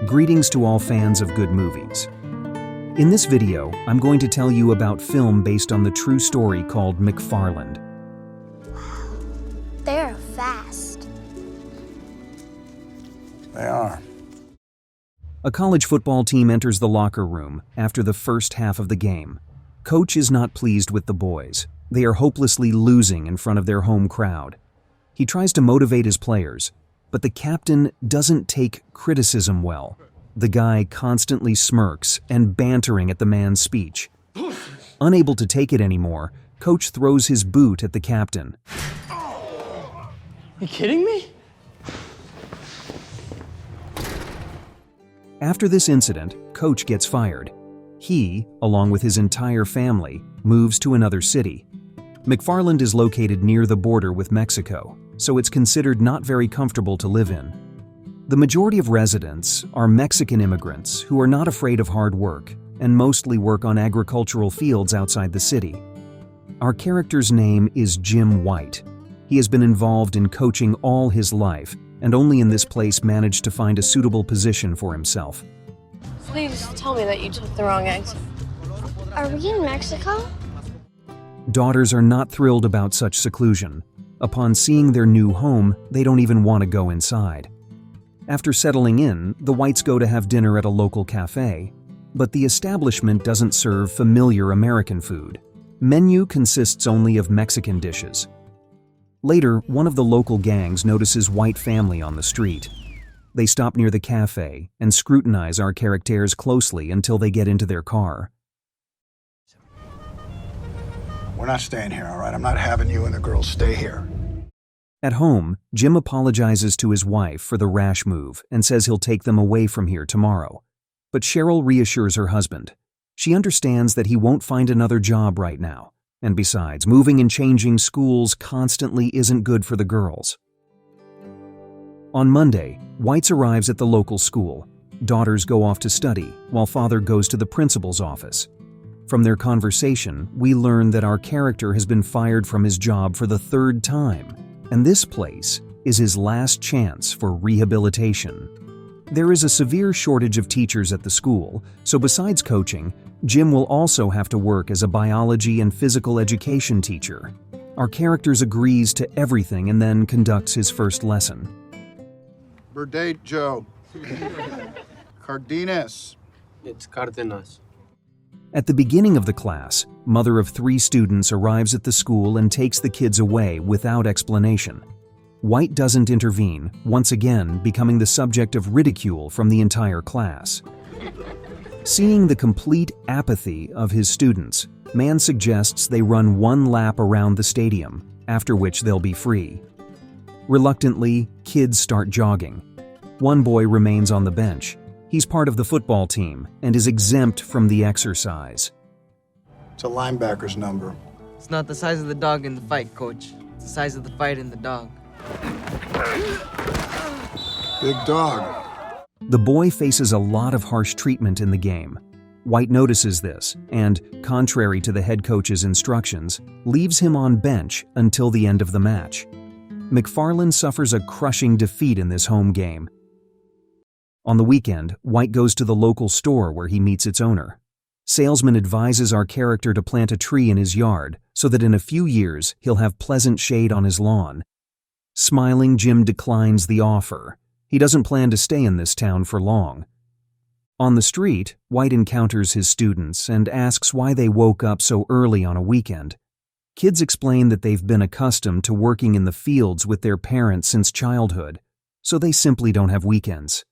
Greetings to all fans of good movies. In this video, I'm going to tell you about film based on the true story called McFarland. They're fast. They are. A college football team enters the locker room after the first half of the game. Coach is not pleased with the boys. They are hopelessly losing in front of their home crowd. He tries to motivate his players, but the captain doesn't take criticism well. The guy constantly smirks and bantering at the man's speech. Unable to take it anymore, Coach throws his boot at the captain. You kidding me? After this incident, Coach gets fired. He, along with his entire family, moves to another city. McFarland is located near the border with Mexico, so it's considered not very comfortable to live in. The majority of residents are Mexican immigrants who are not afraid of hard work and mostly work on agricultural fields outside the city. Our character's name is Jim White. He has been involved in coaching all his life and only in this place managed to find a suitable position for himself. Please tell me that you took the wrong exit. Are we in Mexico? Daughters are not thrilled about such seclusion. Upon seeing their new home, they don't even want to go inside. After settling in, the Whites go to have dinner at a local cafe, but the establishment doesn't serve familiar American food. Menu consists only of Mexican dishes. Later, one of the local gangs notices White family on the street. They stop near the cafe and scrutinize our characters closely until they get into their car. We're not staying here, all right? I'm not having you and the girls stay here. At home, Jim apologizes to his wife for the rash move and says he'll take them away from here tomorrow. But Cheryl reassures her husband. She understands that he won't find another job right now, and besides, moving and changing schools constantly isn't good for the girls. On Monday, Whites arrives at the local school. Daughters go off to study, while father goes to the principal's office. From their conversation, we learn that our character has been fired from his job for the third time, and this place is his last chance for rehabilitation. There is a severe shortage of teachers at the school, so besides coaching, Jim will also have to work as a biology and physical education teacher. Our character agrees to everything and then conducts his first lesson. Birthday, Joe. Cardenas. It's Cardenas. At the beginning of the class, mother of 3 students arrives at the school and takes the kids away without explanation. White doesn't intervene, once again becoming the subject of ridicule from the entire class. Seeing the complete apathy of his students, man suggests they run 1 lap around the stadium, after which they'll be free. Reluctantly, kids start jogging. One boy remains on the bench. He's part of the football team and is exempt from the exercise. It's a linebacker's number. It's not the size of the dog in the fight, Coach. It's the size of the fight in the dog. Big dog. The boy faces a lot of harsh treatment in the game. White notices this and, contrary to the head coach's instructions, leaves him on bench until the end of the match. McFarland suffers a crushing defeat in this home game. On the weekend, White goes to the local store where he meets its owner. Salesman advises our character to plant a tree in his yard so that in a few years he'll have pleasant shade on his lawn. Smiling, Jim declines the offer. He doesn't plan to stay in this town for long. On the street, White encounters his students and asks why they woke up so early on a weekend. Kids explain that they've been accustomed to working in the fields with their parents since childhood, so they simply don't have weekends.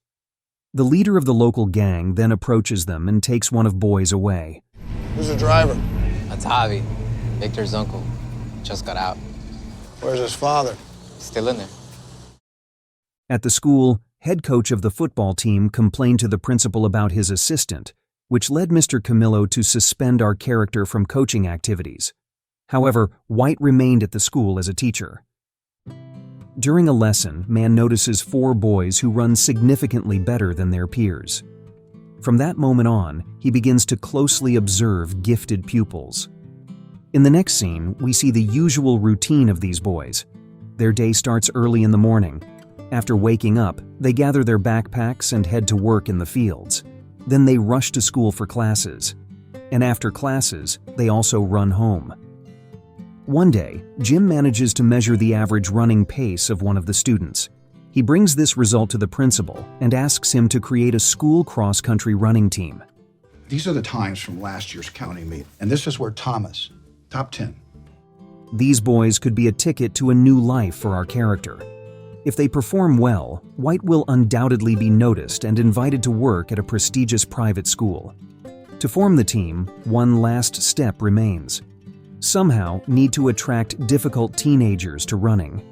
The leader of the local gang then approaches them and takes one of boys away. Who's the driver? That's Javi, Victor's uncle. Just got out. Where's his father? Still in there. At the school, head coach of the football team complained to the principal about his assistant, which led Mr. Camillo to suspend our character from coaching activities. However, White remained at the school as a teacher. During a lesson, man notices 4 boys who run significantly better than their peers. From that moment on, he begins to closely observe gifted pupils. In the next scene, we see the usual routine of these boys. Their day starts early in the morning. After waking up, they gather their backpacks and head to work in the fields. Then they rush to school for classes. And after classes, they also run home. One day, Jim manages to measure the average running pace of one of the students. He brings this result to the principal and asks him to create a school cross-country running team. These are the times from last year's county meet, and this is where Thomas, top 10. These boys could be a ticket to a new life for our character. If they perform well, White will undoubtedly be noticed and invited to work at a prestigious private school. To form the team, one last step remains. Somehow need to attract difficult teenagers to running.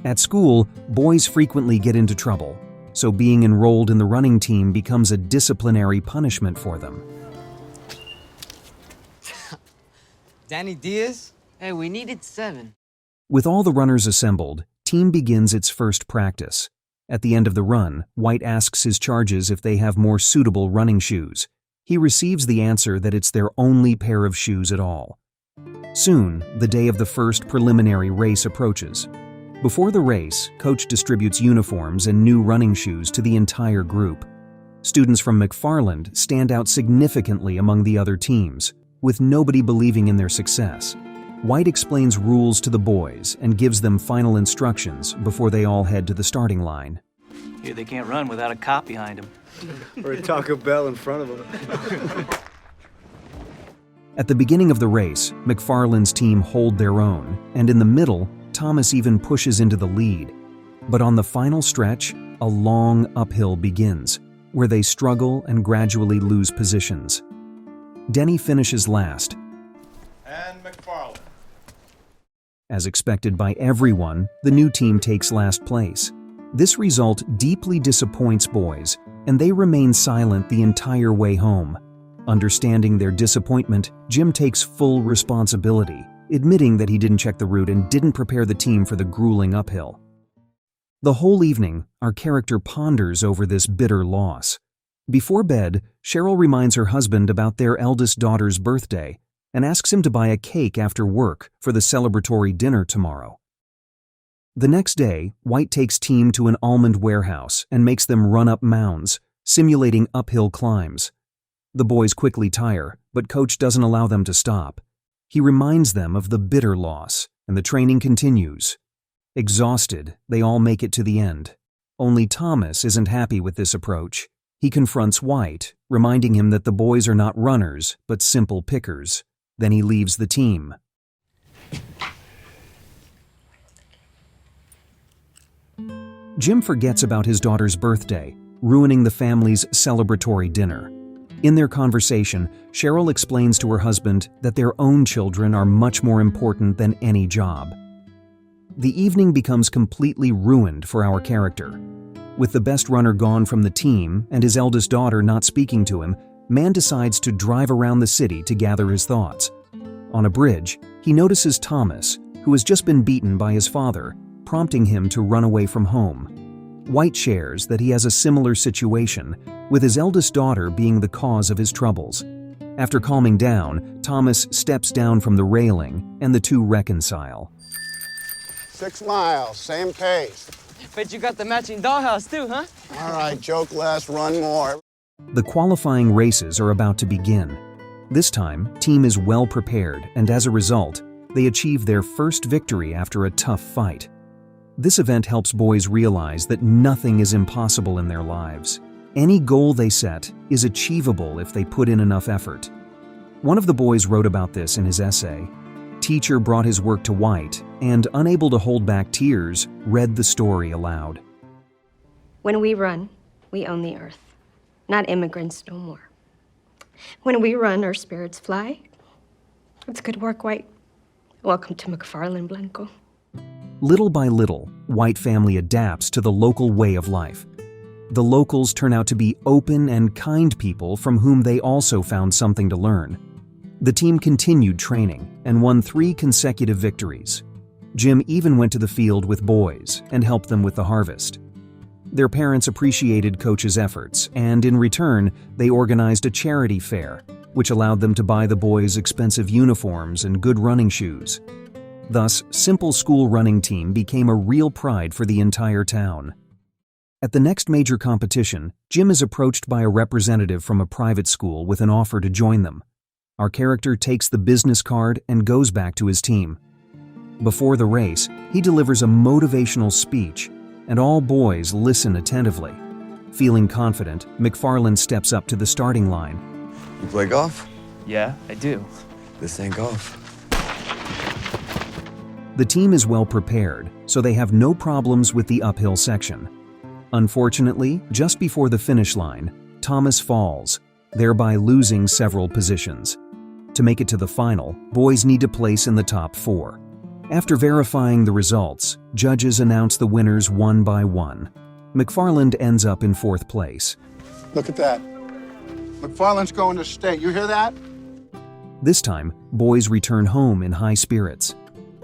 At school, boys frequently get into trouble, so being enrolled in the running team becomes a disciplinary punishment for them. Danny Diaz? Hey, we needed 7. With all the runners assembled, team begins its first practice. At the end of the run, White asks his charges if they have more suitable running shoes. He receives the answer that it's their only pair of shoes at all. Soon, the day of the first preliminary race approaches. Before the race, Coach distributes uniforms and new running shoes to the entire group. Students from McFarland stand out significantly among the other teams, with nobody believing in their success. White explains rules to the boys and gives them final instructions before they all head to the starting line. Here they can't run without a cop behind them. Or a Taco Bell in front of them. At the beginning of the race, McFarland's team hold their own, and in the middle, Thomas even pushes into the lead. But on the final stretch, a long uphill begins, where they struggle and gradually lose positions. Denny finishes last. And McFarland. As expected by everyone, the new team takes last place. This result deeply disappoints boys, and they remain silent the entire way home. Understanding their disappointment, Jim takes full responsibility, admitting that he didn't check the route and didn't prepare the team for the grueling uphill. The whole evening, our character ponders over this bitter loss. Before bed, Cheryl reminds her husband about their eldest daughter's birthday and asks him to buy a cake after work for the celebratory dinner tomorrow. The next day, White takes team to an almond warehouse and makes them run up mounds, simulating uphill climbs. The boys quickly tire, but Coach doesn't allow them to stop. He reminds them of the bitter loss, and the training continues. Exhausted, they all make it to the end. Only Thomas isn't happy with this approach. He confronts White, reminding him that the boys are not runners, but simple pickers. Then he leaves the team. Jim forgets about his daughter's birthday, ruining the family's celebratory dinner. In their conversation, Cheryl explains to her husband that their own children are much more important than any job. The evening becomes completely ruined for our character. With the best runner gone from the team and his eldest daughter not speaking to him, Man decides to drive around the city to gather his thoughts. On a bridge, he notices Thomas, who has just been beaten by his father, prompting him to run away from home. White shares that he has a similar situation, with his eldest daughter being the cause of his troubles. After calming down, Thomas steps down from the railing, and the two reconcile. 6 miles, same pace. Bet you got the matching dollhouse too, huh? All right, joke less, run more. The qualifying races are about to begin. This time, team is well prepared, and as a result, they achieve their first victory after a tough fight. This event helps boys realize that nothing is impossible in their lives. Any goal they set is achievable if they put in enough effort. One of the boys wrote about this in his essay. Teacher brought his work to White and, unable to hold back tears, read the story aloud. When we run, we own the earth. Not immigrants no more. When we run, our spirits fly. It's good work, White. Welcome to McFarland, Blanco. Little by little, White family adapts to the local way of life. The locals turn out to be open and kind people from whom they also found something to learn. The team continued training and won 3 consecutive victories. Jim even went to the field with boys and helped them with the harvest. Their parents appreciated Coach's efforts, and in return, they organized a charity fair, which allowed them to buy the boys expensive uniforms and good running shoes. Thus, Simple School Running Team became a real pride for the entire town. At the next major competition, Jim is approached by a representative from a private school with an offer to join them. Our character takes the business card and goes back to his team. Before the race, he delivers a motivational speech, and all boys listen attentively. Feeling confident, McFarland steps up to the starting line. You play golf? Yeah, I do. This ain't golf. The team is well prepared, so they have no problems with the uphill section. Unfortunately, just before the finish line, Thomas falls, thereby losing several positions. To make it to the final, boys need to place in the top 4. After verifying the results, judges announce the winners one by one. McFarland ends up in 4th place. Look at that. McFarland's going to state. You hear that? This time, boys return home in high spirits.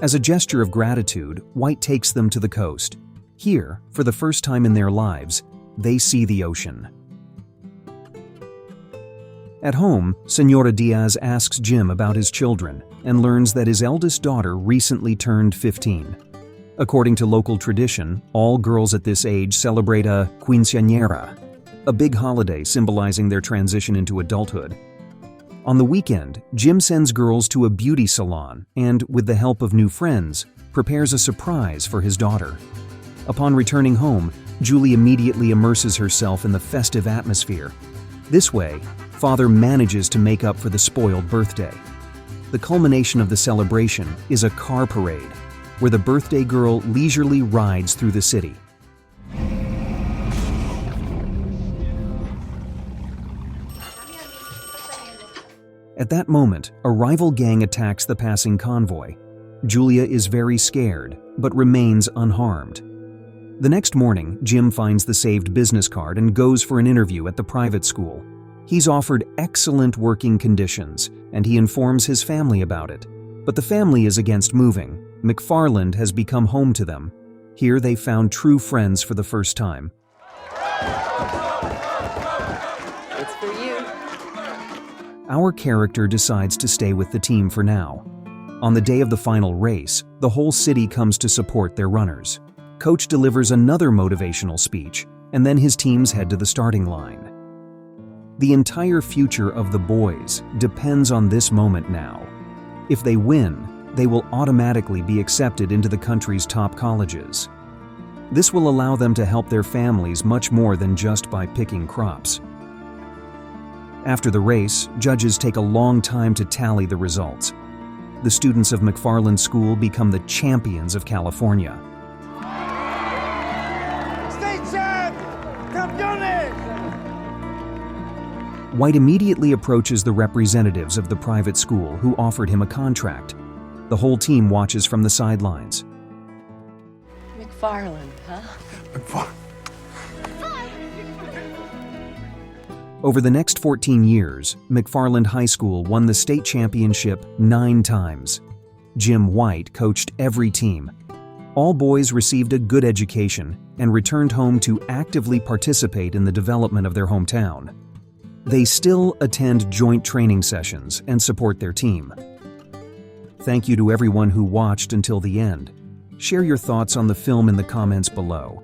As a gesture of gratitude, White takes them to the coast. Here, for the first time in their lives, they see the ocean. At home, Senora Diaz asks Jim about his children and learns that his eldest daughter recently turned 15. According to local tradition, all girls at this age celebrate a quinceañera, a big holiday symbolizing their transition into adulthood. On the weekend, Jim sends girls to a beauty salon and, with the help of new friends, prepares a surprise for his daughter. Upon returning home, Julie immediately immerses herself in the festive atmosphere. This way, Father manages to make up for the spoiled birthday. The culmination of the celebration is a car parade, where the birthday girl leisurely rides through the city. At that moment, a rival gang attacks the passing convoy. Julia is very scared, but remains unharmed. The next morning, Jim finds the saved business card and goes for an interview at the private school. He's offered excellent working conditions, and he informs his family about it. But the family is against moving. McFarland has become home to them. Here they found true friends for the first time. It's for you. Our character decides to stay with the team for now. On the day of the final race, the whole city comes to support their runners. Coach delivers another motivational speech, and then his teams head to the starting line. The entire future of the boys depends on this moment now. If they win, they will automatically be accepted into the country's top colleges. This will allow them to help their families much more than just by picking crops. After the race, judges take a long time to tally the results. The students of McFarland School become the champions of California. White immediately approaches the representatives of the private school who offered him a contract. The whole team watches from the sidelines. McFarland, huh? Over the next 14 years, McFarland High School won the state championship 9 times. Jim White coached every team. All boys received a good education and returned home to actively participate in the development of their hometown. They still attend joint training sessions and support their team. Thank you to everyone who watched until the end. Share your thoughts on the film in the comments below.